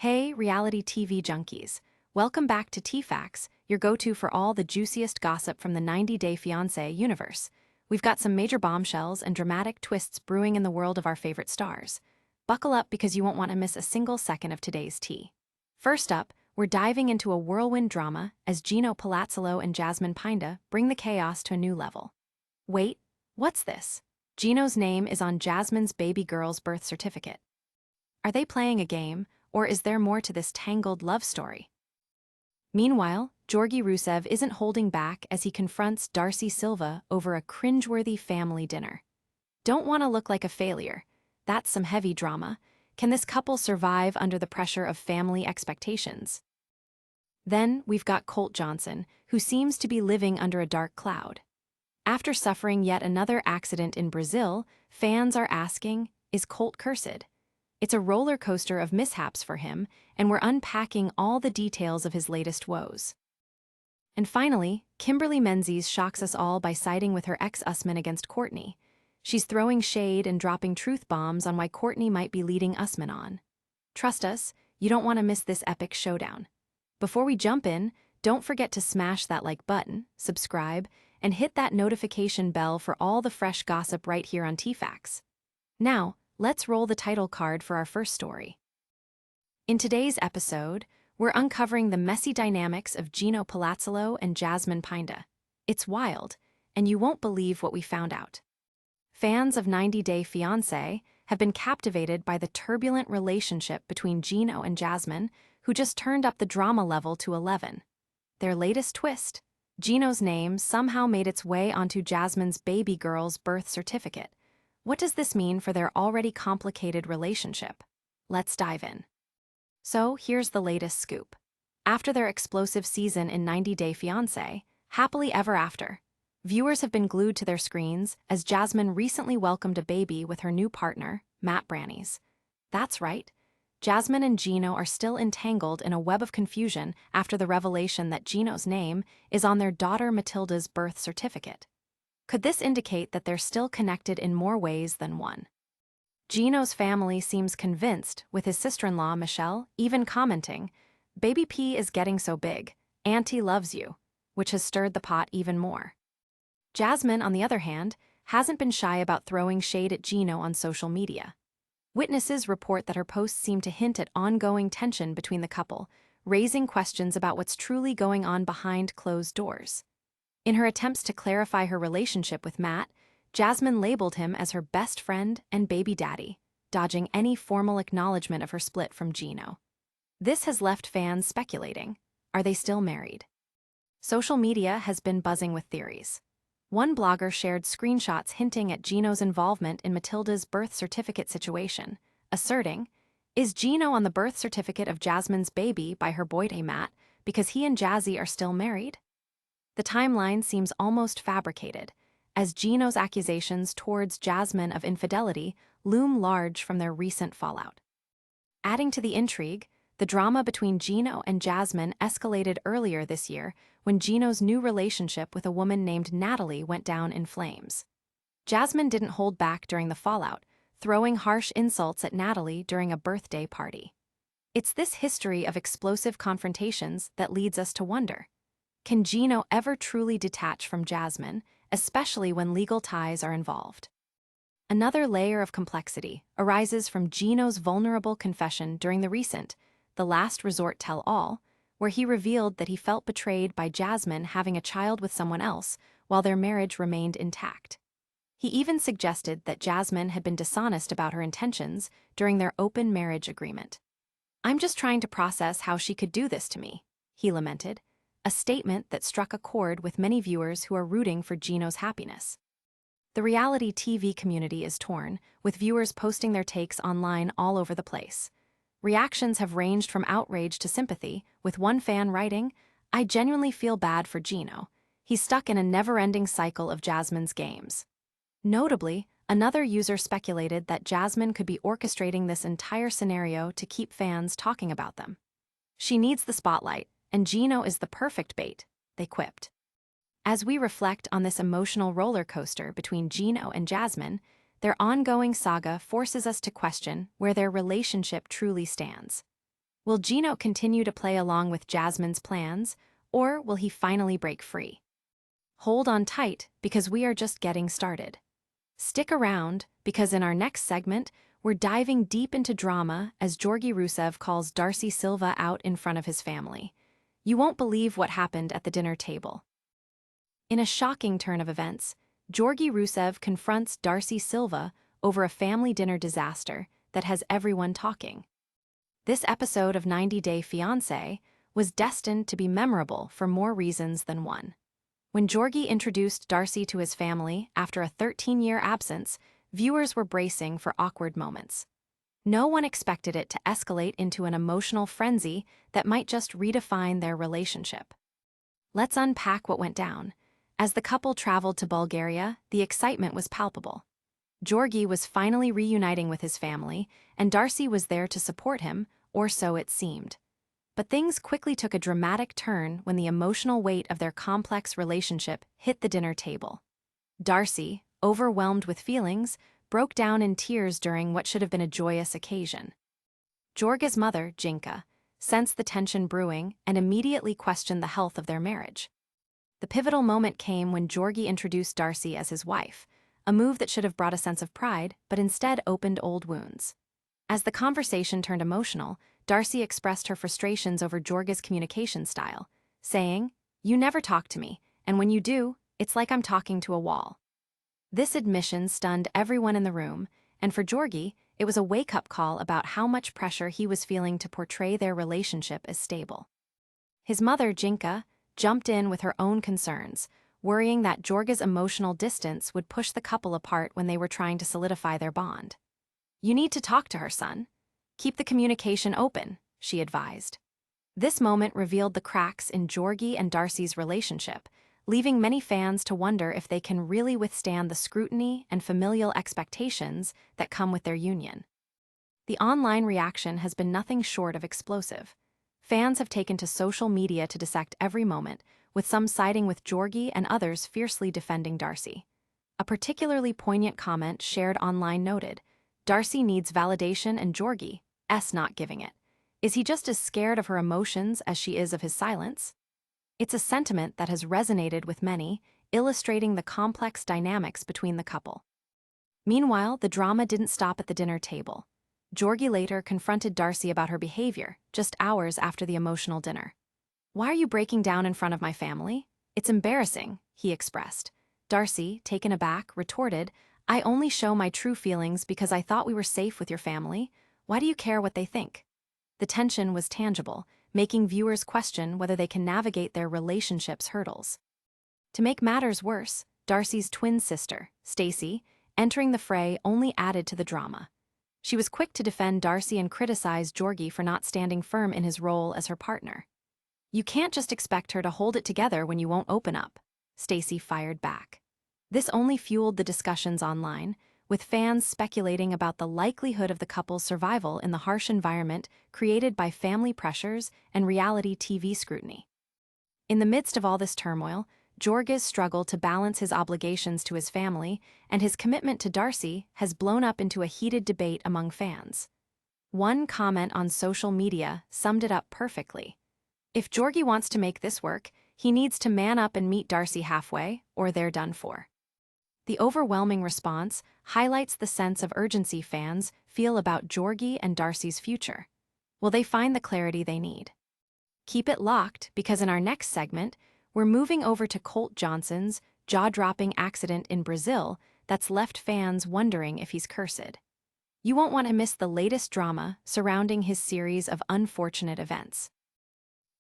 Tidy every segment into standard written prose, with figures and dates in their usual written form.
Hey, reality TV junkies. Welcome back to T-Facts, your go-to for all the juiciest gossip from the 90-Day Fiancé universe. We've got some major bombshells and dramatic twists brewing in the world of our favorite stars. Buckle up because you won't want to miss a single second of today's tea. First up, we're diving into a whirlwind drama as Palazzolo and Jasmine Pineda bring the chaos to a new level. Wait, what's this? Gino's name is on Jasmine's baby girl's birth certificate. Are they playing a game, or is there more to this tangled love story? Meanwhile, Georgi Rusev isn't holding back as he confronts Darcey Silva over a cringeworthy family dinner. Don't want to look like a failure. That's some heavy drama. Can this couple survive under the pressure of family expectations? Then we've got Colt Johnson, who seems to be living under a dark cloud. After suffering yet another accident in Brazil, fans are asking, is Colt cursed? It's a roller coaster of mishaps for him, and we're unpacking all the details of his latest woes. And finally, Kimberly Menzies shocks us all by siding with her ex-Usman against Cortney. She's throwing shade and dropping truth bombs on why Cortney might be leading Usman on. Trust us, you don't want to miss this epic showdown. Before we jump in, don't forget to smash that like button, subscribe, and hit that notification bell for all the fresh gossip right here on T-Facts. Now, let's roll the title card for our first story. In today's episode, we're uncovering the messy dynamics of Gino Palazzolo and Jasmine Pineda. It's wild, and you won't believe what we found out. Fans of 90-Day Fiancé have been captivated by the turbulent relationship between Gino and Jasmine, who just turned up the drama level to 11. Their latest twist: Gino's name somehow made its way onto Jasmine's baby girl's birth certificate. What does this mean for their already complicated relationship? Let's dive in. So, here's the latest scoop. After their explosive season in 90-Day Fiancé, Happily Ever After, viewers have been glued to their screens as Jasmine recently welcomed a baby with her new partner, Matt Brannies. That's right, Jasmine and Gino are still entangled in a web of confusion after the revelation that Gino's name is on their daughter Matilda's birth certificate. Could this indicate that they're still connected in more ways than one? Gino's family seems convinced, with his sister-in-law, Michelle, even commenting, "Baby P is getting so big, Auntie loves you," which has stirred the pot even more. Jasmine, on the other hand, hasn't been shy about throwing shade at Gino on social media. Witnesses report that her posts seem to hint at ongoing tension between the couple, raising questions about what's truly going on behind closed doors. In her attempts to clarify her relationship with Matt, Jasmine labeled him as her best friend and baby daddy, dodging any formal acknowledgement of her split from Gino. This has left fans speculating. Are they still married? Social media has been buzzing with theories. One blogger shared screenshots hinting at Gino's involvement in Matilda's birth certificate situation, asserting, "Is Gino on the birth certificate of Jasmine's baby by her boy Matt because he and Jazzy are still married?" The timeline seems almost fabricated, as Gino's accusations towards Jasmine of infidelity loom large from their recent fallout. Adding to the intrigue, the drama between Gino and Jasmine escalated earlier this year when Gino's new relationship with a woman named Natalie went down in flames. Jasmine didn't hold back during the fallout, throwing harsh insults at Natalie during a birthday party. It's this history of explosive confrontations that leads us to wonder, can Gino ever truly detach from Jasmine, especially when legal ties are involved? Another layer of complexity arises from Gino's vulnerable confession during the recent The Last Resort Tell-All, where he revealed that he felt betrayed by Jasmine having a child with someone else while their marriage remained intact. He even suggested that Jasmine had been dishonest about her intentions during their open marriage agreement. "I'm just trying to process how she could do this to me," he lamented, a statement that struck a chord with many viewers who are rooting for Gino's happiness. The reality TV community is torn, with viewers posting their takes online all over the place. Reactions have ranged from outrage to sympathy, with one fan writing, "I genuinely feel bad for Gino. He's stuck in a never-ending cycle of Jasmine's games." Notably, another user speculated that Jasmine could be orchestrating this entire scenario to keep fans talking about them. "She needs the spotlight, and Gino is the perfect bait," they quipped. As we reflect on this emotional roller coaster between Gino and Jasmine, their ongoing saga forces us to question where their relationship truly stands. Will Gino continue to play along with Jasmine's plans, or will he finally break free? Hold on tight, because we are just getting started. Stick around, because in our next segment, we're diving deep into drama as Georgi Rusev calls Darcey Silva out in front of his family. You won't believe what happened at the dinner table. In a shocking turn of events, Georgi Rusev confronts Darcey Silva over a family dinner disaster that has everyone talking. This episode of 90 Day Fiancé was destined to be memorable for more reasons than one. When Jorgie introduced Darcey to his family after a 13-year absence, viewers were bracing for awkward moments. No one expected it to escalate into an emotional frenzy that might just redefine their relationship. Let's unpack what went down. As the couple traveled to Bulgaria, the excitement was palpable. Georgi was finally reuniting with his family, and Darcey was there to support him, or so it seemed. But things quickly took a dramatic turn when the emotional weight of their complex relationship hit the dinner table. Darcey, overwhelmed with feelings, broke down in tears during what should have been a joyous occasion. Georgi's mother, Jinka, sensed the tension brewing and immediately questioned the health of their marriage. The pivotal moment came when Georgi introduced Darcey as his wife, a move that should have brought a sense of pride, but instead opened old wounds. As the conversation turned emotional, Darcey expressed her frustrations over Georgi's communication style, saying, "You never talk to me, and when you do, it's like I'm talking to a wall." This admission stunned everyone in the room, and for Georgi, it was a wake-up call about how much pressure he was feeling to portray their relationship as stable. His mother, Jinka, jumped in with her own concerns, worrying that Georgi's emotional distance would push the couple apart when they were trying to solidify their bond. "You need to talk to her, son. Keep the communication open," she advised. This moment revealed the cracks in Georgi and Darcey's relationship, leaving many fans to wonder if they can really withstand the scrutiny and familial expectations that come with their union. The online reaction has been nothing short of explosive. Fans have taken to social media to dissect every moment, with some siding with Georgi and others fiercely defending Darcey. A particularly poignant comment shared online noted, "Darcey needs validation and Georgi's not giving it. Is he just as scared of her emotions as she is of his silence?" It's a sentiment that has resonated with many, illustrating the complex dynamics between the couple. Meanwhile, the drama didn't stop at the dinner table. Georgi later confronted Darcey about her behavior, just hours after the emotional dinner. "Why are you breaking down in front of my family? It's embarrassing," he expressed. Darcey, taken aback, retorted, "I only show my true feelings because I thought we were safe with your family. Why do you care what they think?" The tension was tangible, making viewers question whether they can navigate their relationship's hurdles. To make matters worse, Darcey's twin sister, Stacey, entering the fray only added to the drama. She was quick to defend Darcey and criticize Georgi for not standing firm in his role as her partner. "You can't just expect her to hold it together when you won't open up," Stacey fired back. This only fueled the discussions online, with fans speculating about the likelihood of the couple's survival in the harsh environment created by family pressures and reality TV scrutiny. In the midst of all this turmoil, Georgi's struggle to balance his obligations to his family and his commitment to Darcey has blown up into a heated debate among fans. One comment on social media summed it up perfectly. "If Georgi wants to make this work, he needs to man up and meet Darcey halfway, or they're done for." The overwhelming response highlights the sense of urgency fans feel about Georgi and Darcey's future. Will they find the clarity they need? Keep it locked, because in our next segment, we're moving over to Colt Johnson's jaw-dropping accident in Brazil that's left fans wondering if he's cursed. You won't want to miss the latest drama surrounding his series of unfortunate events.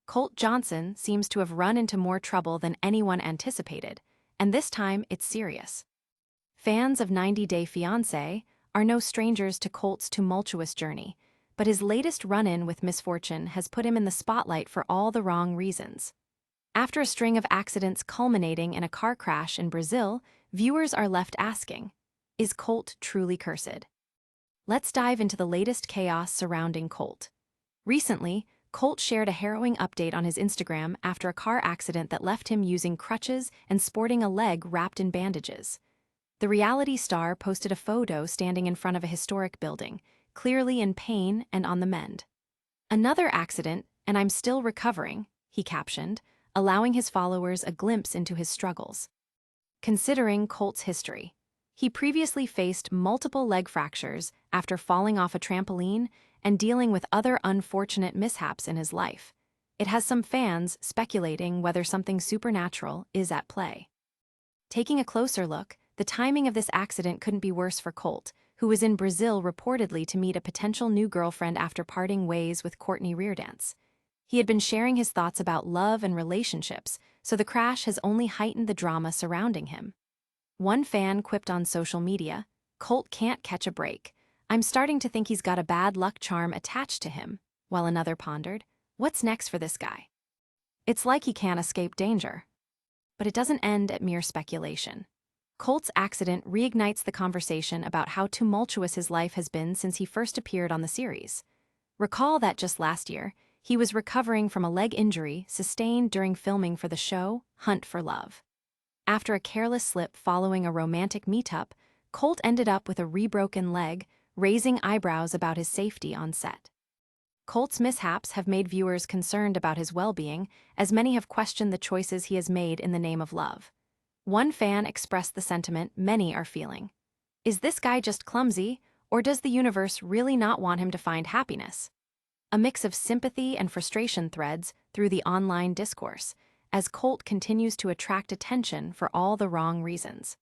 Colt Johnson seems to have run into more trouble than anyone anticipated, and this time it's serious. Fans of 90 Day Fiancé are no strangers to Colt's tumultuous journey, but his latest run-in with misfortune has put him in the spotlight for all the wrong reasons. After a string of accidents culminating in a car crash in Brazil, viewers are left asking, is Colt truly cursed? Let's dive into the latest chaos surrounding Colt. Recently, Colt shared a harrowing update on his Instagram after a car accident that left him using crutches and sporting a leg wrapped in bandages. The reality star posted a photo standing in front of a historic building, clearly in pain and on the mend. "Another accident, and I'm still recovering," he captioned, allowing his followers a glimpse into his struggles. Considering Colt's history, he previously faced multiple leg fractures after falling off a trampoline and dealing with other unfortunate mishaps in his life. It has some fans speculating whether something supernatural is at play. Taking a closer look, the timing of this accident couldn't be worse for Colt, who was in Brazil reportedly to meet a potential new girlfriend after parting ways with Cortney Reardanz. He had been sharing his thoughts about love and relationships, so the crash has only heightened the drama surrounding him. One fan quipped on social media, "Colt can't catch a break. I'm starting to think he's got a bad luck charm attached to him," while another pondered, "What's next for this guy? It's like he can't escape danger." But it doesn't end at mere speculation. Colt's accident reignites the conversation about how tumultuous his life has been since he first appeared on the series. Recall that just last year, he was recovering from a leg injury sustained during filming for the show Hunt for Love. After a careless slip following a romantic meetup, Colt ended up with a rebroken leg, raising eyebrows about his safety on set. Colt's mishaps have made viewers concerned about his well-being, as many have questioned the choices he has made in the name of love. One fan expressed the sentiment many are feeling. Is this guy just clumsy, or does the universe really not want him to find happiness? A mix of sympathy and frustration threads through the online discourse, as Colt continues to attract attention for all the wrong reasons.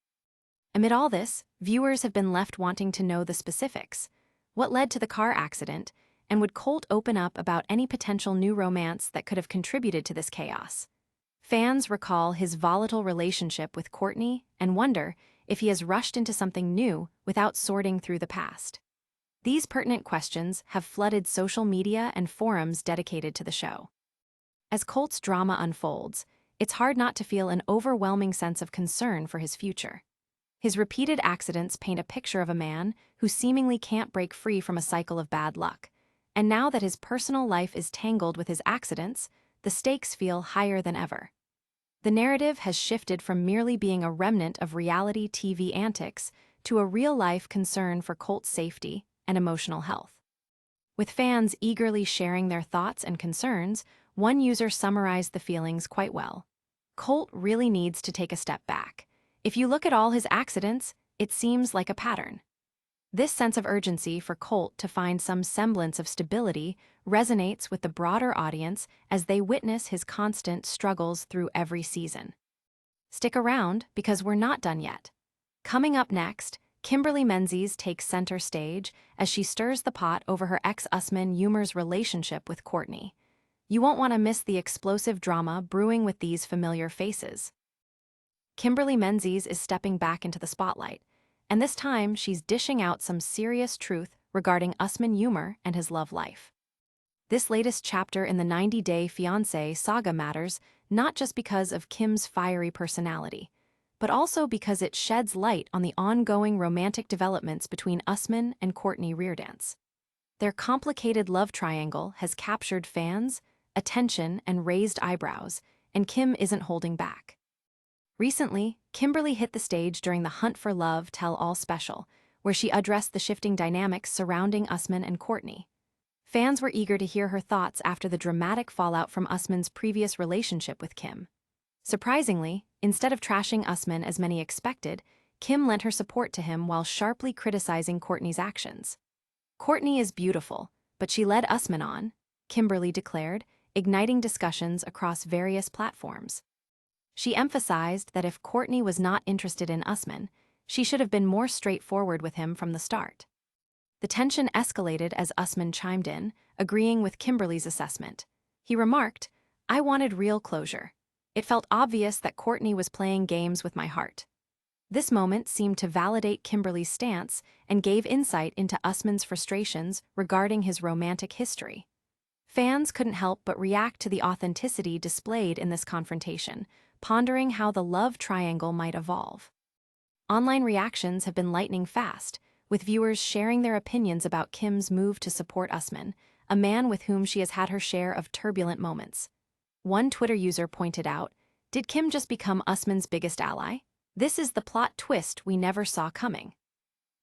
Amid all this, viewers have been left wanting to know the specifics. What led to the car accident, and would Colt open up about any potential new romance that could have contributed to this chaos? Fans recall his volatile relationship with Cortney and wonder if he has rushed into something new without sorting through the past. These pertinent questions have flooded social media and forums dedicated to the show. As Colt's drama unfolds, it's hard not to feel an overwhelming sense of concern for his future. His repeated accidents paint a picture of a man who seemingly can't break free from a cycle of bad luck. And now that his personal life is tangled with his accidents, the stakes feel higher than ever. The narrative has shifted from merely being a remnant of reality TV antics to a real-life concern for Colt's safety and emotional health. With fans eagerly sharing their thoughts and concerns, one user summarized the feelings quite well. "Colt really needs to take a step back. If you look at all his accidents, it seems like a pattern." This sense of urgency for Colt to find some semblance of stability resonates with the broader audience as they witness his constant struggles through every season. Stick around, because we're not done yet. Coming up next, Kimberly Menzies takes center stage as she stirs the pot over her ex-Usman Umer's relationship with Cortney. You won't want to miss the explosive drama brewing with these familiar faces. Kimberly Menzies is stepping back into the spotlight, and this time she's dishing out some serious truth regarding Usman Umer and his love life. This latest chapter in the 90-Day Fiancé saga matters not just because of Kim's fiery personality, but also because it sheds light on the ongoing romantic developments between Usman and Cortney Reardanz. Their complicated love triangle has captured fans, attention, and raised eyebrows, and Kim isn't holding back. Recently, Kimberly hit the stage during the Hunt for Love Tell-All special, where she addressed the shifting dynamics surrounding Usman and Cortney. Fans were eager to hear her thoughts after the dramatic fallout from Usman's previous relationship with Kim. Surprisingly, instead of trashing Usman as many expected, Kim lent her support to him while sharply criticizing Cortney's actions. "Cortney is beautiful, but she led Usman on," Kimberly declared, igniting discussions across various platforms. She emphasized that if Cortney was not interested in Usman, she should have been more straightforward with him from the start. The tension escalated as Usman chimed in, agreeing with Kimberly's assessment. He remarked, "I wanted real closure. It felt obvious that Cortney was playing games with my heart." This moment seemed to validate Kimberly's stance and gave insight into Usman's frustrations regarding his romantic history. Fans couldn't help but react to the authenticity displayed in this confrontation, pondering how the love triangle might evolve. Online reactions have been lightning fast, with viewers sharing their opinions about Kim's move to support Usman, a man with whom she has had her share of turbulent moments. One Twitter user pointed out, "Did Kim just become Usman's biggest ally? This is the plot twist we never saw coming."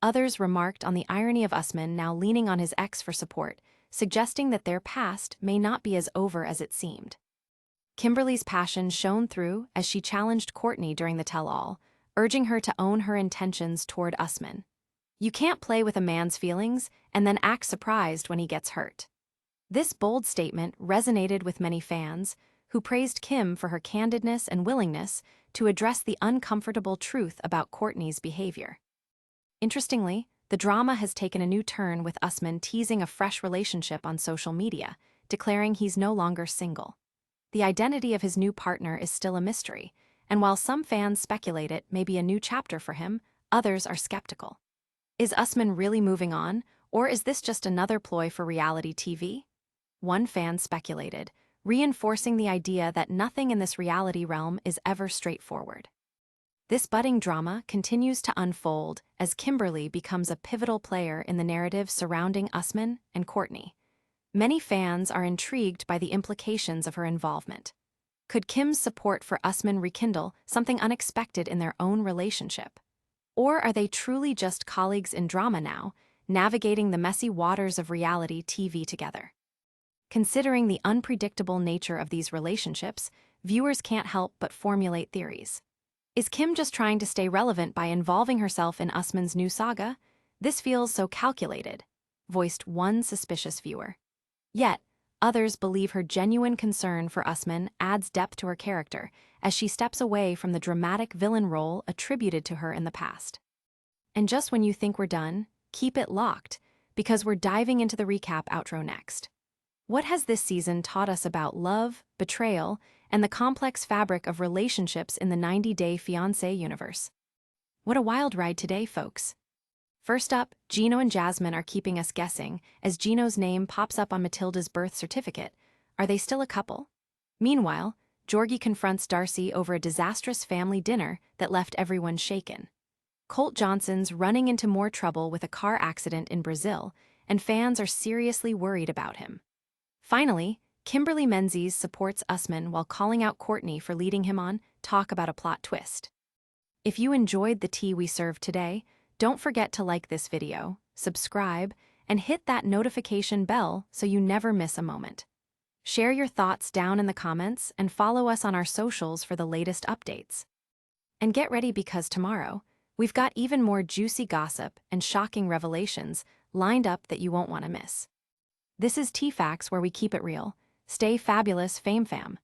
Others remarked on the irony of Usman now leaning on his ex for support, suggesting that their past may not be as over as it seemed. Kimberly's passion shone through as she challenged Cortney during the tell-all, urging her to own her intentions toward Usman. You can't play with a man's feelings and then act surprised when he gets hurt. This bold statement resonated with many fans, who praised Kim for her candidness and willingness to address the uncomfortable truth about Cortney's behavior. Interestingly, the drama has taken a new turn with Usman teasing a fresh relationship on social media, declaring he's no longer single. The identity of his new partner is still a mystery, and while some fans speculate it may be a new chapter for him, others are skeptical. Is Usman really moving on, or is this just another ploy for reality TV? One fan speculated, reinforcing the idea that nothing in this reality realm is ever straightforward. This budding drama continues to unfold as Kimberly becomes a pivotal player in the narrative surrounding Usman and Cortney. Many fans are intrigued by the implications of her involvement. Could Kim's support for Usman rekindle something unexpected in their own relationship? Or are they truly just colleagues in drama now, navigating the messy waters of reality TV together? Considering the unpredictable nature of these relationships, viewers can't help but formulate theories. Is Kim just trying to stay relevant by involving herself in Usman's new saga? This feels so calculated, voiced one suspicious viewer. Yet, others believe her genuine concern for Usman adds depth to her character as she steps away from the dramatic villain role attributed to her in the past. And just when you think we're done, keep it locked, because we're diving into the recap outro next. What has this season taught us about love, betrayal, and the complex fabric of relationships in the 90-Day Fiancé universe? What a wild ride today, folks. First up, Gino and Jasmine are keeping us guessing as Gino's name pops up on Matilda's birth certificate. Are they still a couple? Meanwhile, Jorgie confronts Darcy over a disastrous family dinner that left everyone shaken. Colt Johnson's running into more trouble with a car accident in Brazil, and fans are seriously worried about him. Finally, Kimberly Menzies supports Usman while calling out Cortney for leading him on. Talk about a plot twist. If you enjoyed the tea we served today, don't forget to like this video, subscribe, and hit that notification bell so you never miss a moment. Share your thoughts down in the comments and follow us on our socials for the latest updates. And get ready because tomorrow, we've got even more juicy gossip and shocking revelations lined up that you won't want to miss. This is TFacts, where we keep it real. Stay fabulous, Fame Fam.